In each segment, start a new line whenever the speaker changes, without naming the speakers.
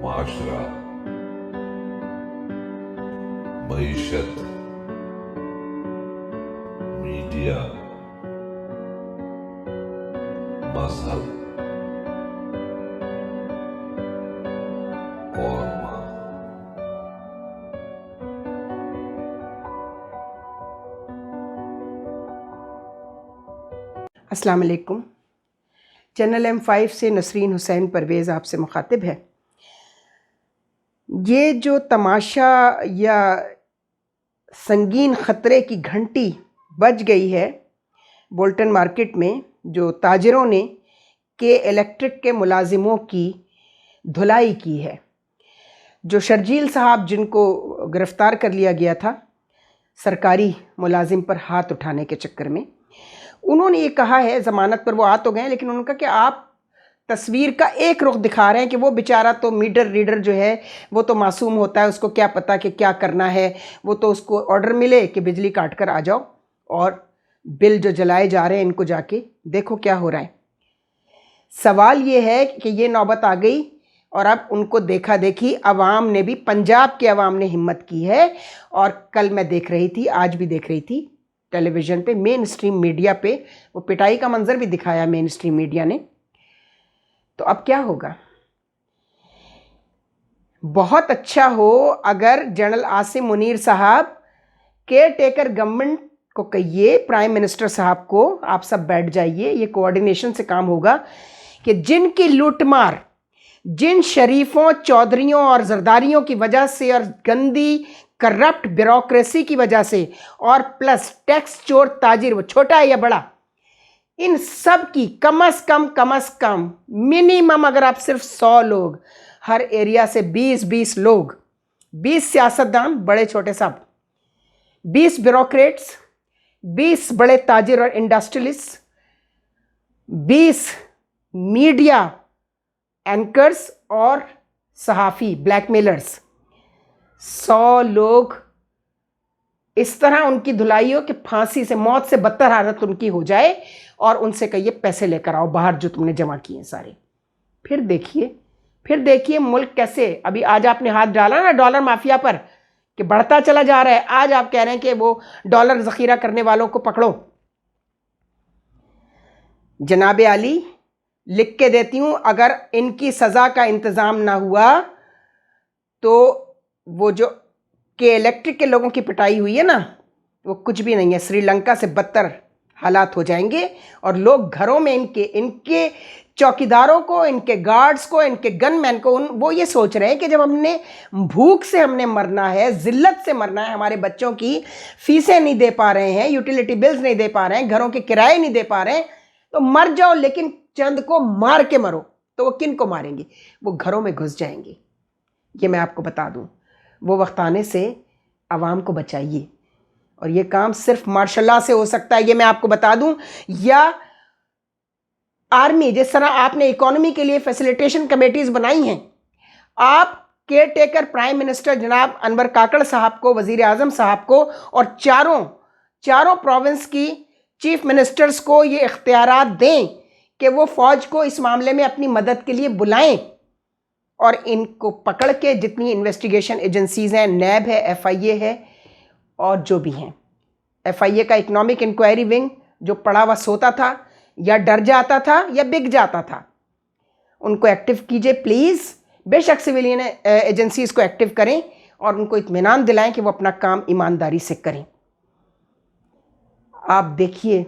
माशरा, मईशत, media, मजहब और मां।
अस्सलाम वालेकुम। चैनल M5 से नसरीन हुसैन परवेज़ आपसे मुखातिब है। ये जो तमाशा या संगीन ख़तरे की घंटी बज गई है बोल्टन मार्केट में, जो ताजिरों ने के इलेक्ट्रिक के मुलाजिमों की धुलाई की है। जो शर्जील साहब जिनको गिरफ़्तार कर लिया गया था सरकारी मुलाजिम पर हाथ उठाने के चक्कर में, उन्होंने ये कहा है, ज़मानत पर वो आ तो गए, लेकिन उन्होंने कहा कि आप तस्वीर का एक रुख दिखा रहे हैं कि वो बेचारा तो मीटर रीडर जो है वो तो मासूम होता है, उसको क्या पता कि क्या करना है। वो तो उसको ऑर्डर मिले कि बिजली काट कर आ जाओ, और बिल जो जलाए जा रहे हैं इनको जाके देखो क्या हो रहा है। सवाल ये है कि ये नौबत आ गई और अब उनको देखा देखी अवाम ने भी, पंजाब के अवाम ने हिम्मत की है। और कल मैं देख रही थी, आज भी देख रही थी टेलीविज़न पे, मेन स्ट्रीम मीडिया पे वो पिटाई का मंजर भी दिखाया मेन स्ट्रीम मीडिया ने। तो अब क्या होगा? बहुत अच्छा हो अगर जनरल आसिम मुनीर साहब केयर टेकर गवर्नमेंट को कहिए, प्राइम मिनिस्टर साहब को, आप सब बैठ जाइए, ये कोऑर्डिनेशन से काम होगा कि जिनकी लूटमार, जिन शरीफों, चौधरियों और जरदारियों की वजह से और गंदी करप्ट ब्यूरोक्रेसी की वजह से, और प्लस टैक्स चोर ताजिर, वो छोटा है या बड़ा, इन सब की कम अज़ कम मिनिमम अगर आप सिर्फ 100 लोग, हर एरिया से 20-20 लोग, 20 सियासतदान बड़े छोटे सब, 20 ब्यूरोक्रेट्स, 20 बड़े ताजिर और इंडस्ट्रियलिस्ट, 20 मीडिया एंकर्स और सहाफ़ी ब्लैकमेलर्स, 100 लोग इस तरह उनकी धुलाई हो कि फांसी से, मौत से बदतर हालत उनकी हो जाए, और उनसे कहिए पैसे लेकर आओ बाहर जो तुमने जमा किए सारे। फिर देखिए मुल्क कैसे, अभी आज आपने हाथ डाला ना डॉलर माफिया पर कि बढ़ता चला जा रहा है, आज आप कह रहे हैं कि वो डॉलर जखीरा करने वालों को पकड़ो। जनाब आली, लिख के देती हूं, अगर इनकी सज़ा का इंतज़ाम ना हुआ तो वो जो के इलेक्ट्रिक के लोगों की पिटाई हुई है ना, वो कुछ भी नहीं है, श्रीलंका से बदतर हालात हो जाएंगे। और लोग घरों में इनके चौकीदारों को, इनके गार्ड्स को, इनके गनमैन को, वो ये सोच रहे हैं कि जब हमने भूख से हमने मरना है, ज़िल्लत से मरना है, हमारे बच्चों की फीसें नहीं दे पा रहे हैं, यूटिलिटी बिल्स नहीं दे पा रहे हैं, घरों के किराए नहीं दे पा रहे हैं, तो मर जाओ, लेकिन चंद को मार के मरो। तो वो किन को मारेंगे? वो घरों में घुस जाएंगे। ये मैं आपको बता दूं, वो वक्त आने से आवाम को बचाइए। और ये काम सिर्फ मार्शल लॉ से हो सकता है, ये मैं आपको बता दूं, या आर्मी, जिस तरह आपने इकोनॉमी के लिए फैसिलिटेशन कमेटीज बनाई हैं, आप केयर टेकर प्राइम मिनिस्टर जनाब अनवर काकड़ साहब को, वजीर आजम साहब को, और चारों प्रोविंस की चीफ मिनिस्टर्स को ये इख्तियारात दें कि वो फौज को इस मामले में अपनी मदद के लिए बुलाएं, और इनको पकड़ के जितनी इन्वेस्टिगेशन एजेंसीज हैं, नैब है, FIA है, और जो भी हैं, FIA का इकोनॉमिक इंक्वायरी विंग जो पड़ा हुआ सोता था या डर जाता था या बिक जाता था, उनको एक्टिव कीजिए प्लीज़। बेशक सिविलियन एजेंसीज को एक्टिव करें और उनको इत्मीनान दिलाएं कि वो अपना काम ईमानदारी से करें। आप देखिए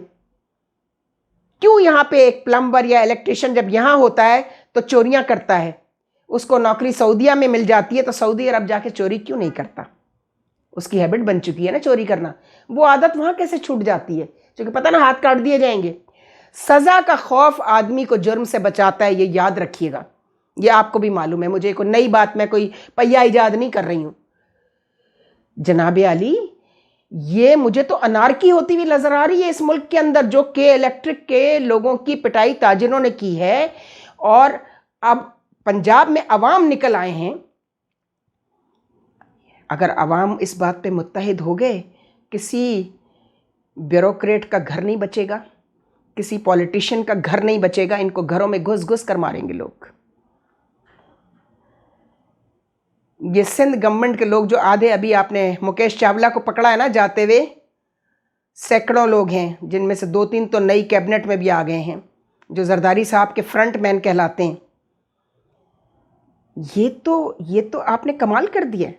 क्यों यहाँ पे एक प्लम्बर या इलेक्ट्रिशियन जब यहाँ होता है तो चोरियाँ करता है, उसको नौकरी सऊदीया में मिल जाती है तो सऊदी अरब जाके चोरी क्यों नहीं करता? उसकी हैबिट बन चुकी है ना चोरी करना, वो आदत वहाँ कैसे छूट जाती है? क्योंकि पता ना हाथ काट दिए जाएंगे। सज़ा का खौफ आदमी को जुर्म से बचाता है, ये याद रखिएगा। ये आपको भी मालूम है, मुझे कोई नई बात, मैं कोई पहिया ईजाद नहीं कर रही हूँ। जनाब आली, ये मुझे तो अनारकी होती हुई नजर आ रही है इस मुल्क के अंदर, जो के इलेक्ट्रिक के लोगों की पिटाई ताजिरों ने की है, और अब पंजाब में अवाम निकल आए हैं। अगर अवाम इस बात पे मुत्तहिद हो गए, किसी ब्यूरोक्रेट का घर नहीं बचेगा, किसी पॉलिटिशियन का घर नहीं बचेगा, इनको घरों में घुस घुस कर मारेंगे लोग। ये सिंध गवर्नमेंट के लोग जो आधे, अभी आपने मुकेश चावला को पकड़ा है ना जाते हुए, सैकड़ों लोग हैं जिनमें से 2-3 तो नई कैबिनेट में भी आ गए हैं, जो जरदारी साहब के फ्रंट मैन कहलाते हैं। ये तो आपने कमाल कर दिया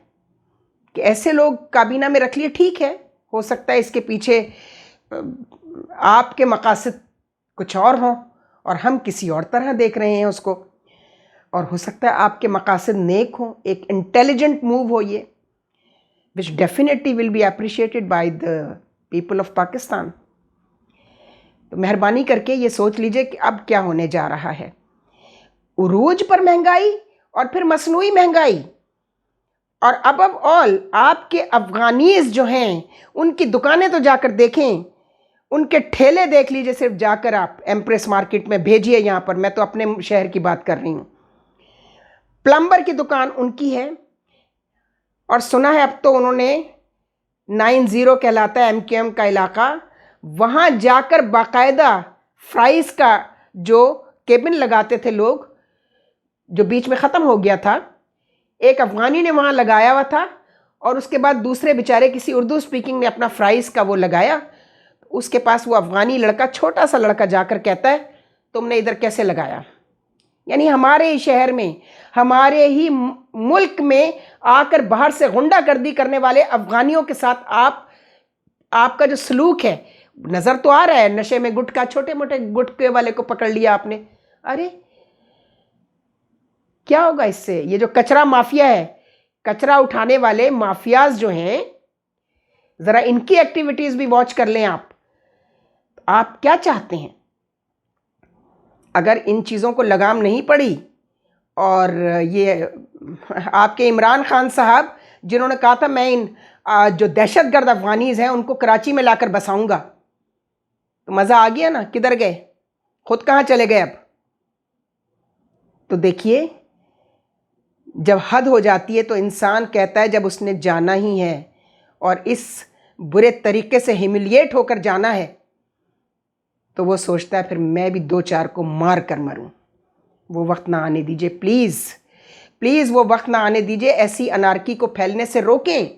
कि ऐसे लोग काबीना में रख लिए। ठीक है, हो सकता है इसके पीछे आपके मकासद कुछ और हों और हम किसी और तरह देख रहे हैं उसको, और हो सकता है आपके मकासद नेक हों, एक इंटेलिजेंट मूव हो ये, विच definitely will be appreciated by the people of Pakistan. तो मेहरबानी करके ये सोच लीजिए कि अब क्या होने जा रहा है। उरूज पर महंगाई और फिर मसनूई महंगाई, और अबव ऑल आपके अफगानीज जो हैं उनकी दुकानें तो जाकर देखें, उनके ठेले देख लीजिए। सिर्फ जाकर आप एम्प्रेस मार्केट में भेजिए, यहाँ पर मैं तो अपने शहर की बात कर रही हूँ, प्लम्बर की दुकान उनकी है। और सुना है अब तो उन्होंने 90 कहलाता है MQM का इलाका, वहाँ जाकर बाकायदा फ्राइज़ का जो केबिन लगाते थे लोग, जो बीच में ख़त्म हो गया था, एक अफ़गानी ने वहाँ लगाया हुआ था, और उसके बाद दूसरे बेचारे किसी उर्दू स्पीकिंग ने अपना फ्राइज़ का वो लगाया। उसके पास वो अफ़गानी लड़का, छोटा सा लड़का, जाकर कहता है तुमने इधर कैसे लगाया। यानी हमारे ही शहर में, हमारे ही मुल्क में आकर बाहर से गुंडागर्दी करने वाले अफ़गानियों के साथ आपका जो सलूक है, नज़र तो आ रहा है। नशे में गुटखा, छोटे मोटे गुटखे वाले को पकड़ लिया आपने, अरे क्या होगा इससे। ये जो कचरा माफिया है, कचरा उठाने वाले माफियाज जो हैं, ज़रा इनकी एक्टिविटीज़ भी वॉच कर लें आप क्या चाहते हैं। अगर इन चीज़ों को लगाम नहीं पड़ी, और ये आपके इमरान खान साहब जिन्होंने कहा था मैं इन जो दहशतगर्द अफगानीज़ हैं उनको कराची में लाकर बसाऊंगा, तो मज़ा आ गया ना। किधर गए, खुद कहाँ चले गए अब। तो देखिए, जब हद हो जाती है तो इंसान कहता है जब उसने जाना ही है और इस बुरे तरीके से ह्यूमिलिएट होकर जाना है, तो वो सोचता है फिर मैं भी 2-4 को मार कर मरूं। वो वक्त ना आने दीजिए प्लीज़, प्लीज़ वो वक्त ना आने दीजिए। ऐसी अनार्की को फैलने से रोकें।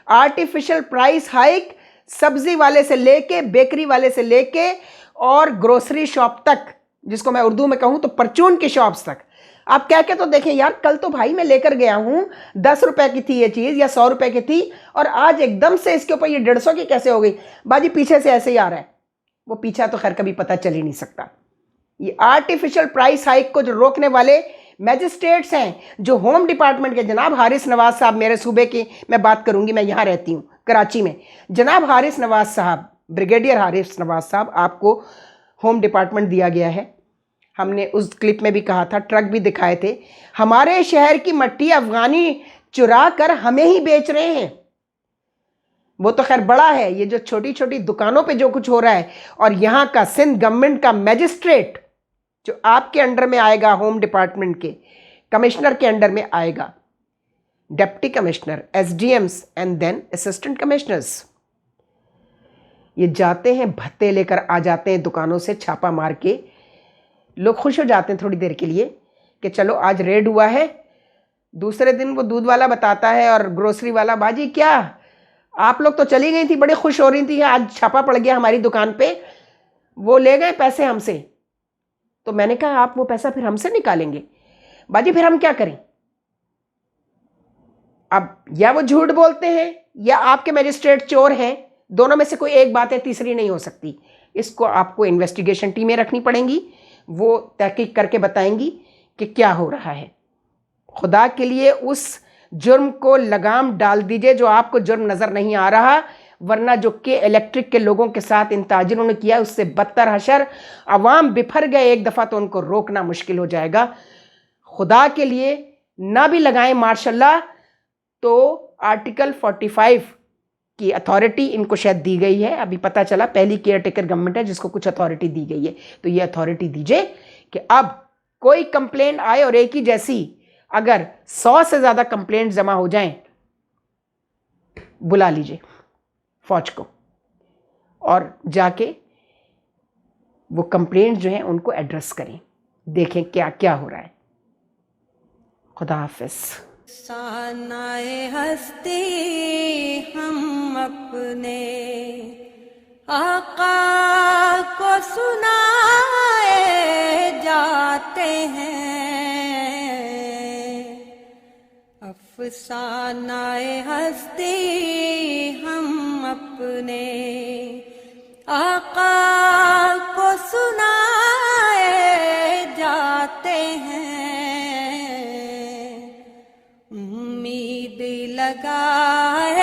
आर्टिफिशियल प्राइस हाइक सब्ज़ी वाले से लेके, बेकरी वाले से लेके, और ग्रोसरी शॉप तक, जिसको मैं उर्दू में कहूँ तो परचून की शॉप्स तक, आप कह के तो देखें यार, कल तो भाई मैं लेकर गया हूँ 10 रुपए की थी ये चीज़, या 100 रुपए की थी, और आज एकदम से इसके ऊपर ये 150 की कैसे हो गई। बाजी पीछे से ऐसे ही आ रहा है, वो पीछा तो खैर कभी पता चल ही नहीं सकता। ये आर्टिफिशियल प्राइस हाइक को जो रोकने वाले मैजिस्ट्रेट्स हैं, जो होम डिपार्टमेंट के, जनाब हारिस नवाज साहब, मेरे सूबे की मैं बात करूंगी, मैं यहाँ रहती हूँ कराची में, जनाब हारिस नवाज साहब, ब्रिगेडियर हारिस नवाज साहब, आपको होम डिपार्टमेंट दिया गया है। हमने उस क्लिप में भी कहा था, ट्रक भी दिखाए थे, हमारे शहर की मट्टी अफगानी चुरा कर हमें ही बेच रहे हैं। वो तो खैर बड़ा है, ये जो छोटी छोटी दुकानों पे जो कुछ हो रहा है, और यहाँ का सिंध गवर्नमेंट का मैजिस्ट्रेट जो आपके अंडर में आएगा, होम डिपार्टमेंट के कमिश्नर के अंडर में आएगा, deputy commissioner, SDMs and then assistant commissioners, ये जाते हैं भत्ते लेकर आ जाते हैं दुकानों से छापा मार के। लोग खुश हो जाते हैं थोड़ी देर के लिए कि चलो आज रेड हुआ है। दूसरे दिन वो दूध वाला बताता है और ग्रोसरी वाला, बाजी क्या आप लोग तो चली गई थी, बड़े खुश हो रही थी, आज छापा पड़ गया हमारी दुकान पे, वो ले गए पैसे हमसे। तो मैंने कहा आप वो पैसा फिर हमसे निकालेंगे, बाजी फिर हम क्या करें। अब या वो झूठ बोलते हैं या आपके मजिस्ट्रेट चोर हैं, दोनों में से कोई एक बात है, तीसरी नहीं हो सकती। इसको आपको इन्वेस्टिगेशन टीमें रखनी पड़ेंगी, वो तहकीक करके बताएंगी कि क्या हो रहा है। खुदा के लिए उस जुर्म को लगाम डाल दीजिए जो आपको जुर्म नज़र नहीं आ रहा, वरना जो के इलेक्ट्रिक के लोगों के साथ इन ताजिरों ने किया उससे बदतर हशर। अवाम बिफर गए एक दफ़ा तो उनको रोकना मुश्किल हो जाएगा। खुदा के लिए ना भी लगाएं मार्शल्लाह, तो आर्टिकल 45 की अथॉरिटी इनको शायद दी गई है, अभी पता चला पहली केयर टेकर गवर्नमेंट है जिसको कुछ अथॉरिटी दी गई है। तो ये अथॉरिटी दीजिए कि अब कोई कंप्लेंट आए, और एक ही जैसी अगर 100 से ज़्यादा कंप्लेंट जमा हो जाएं, बुला लीजिए फौज को और जाके वो कंप्लेंट जो हैं उनको एड्रेस करें, देखें क्या क्या हो रहा है। खुदा हाफिज़।
सानाए हस्ती हम अपने आका को सुनाए जाते हैं। अफसानाए हस्ती हम अपने आका को सुनाए जाते हैं। उम्मीद लगाए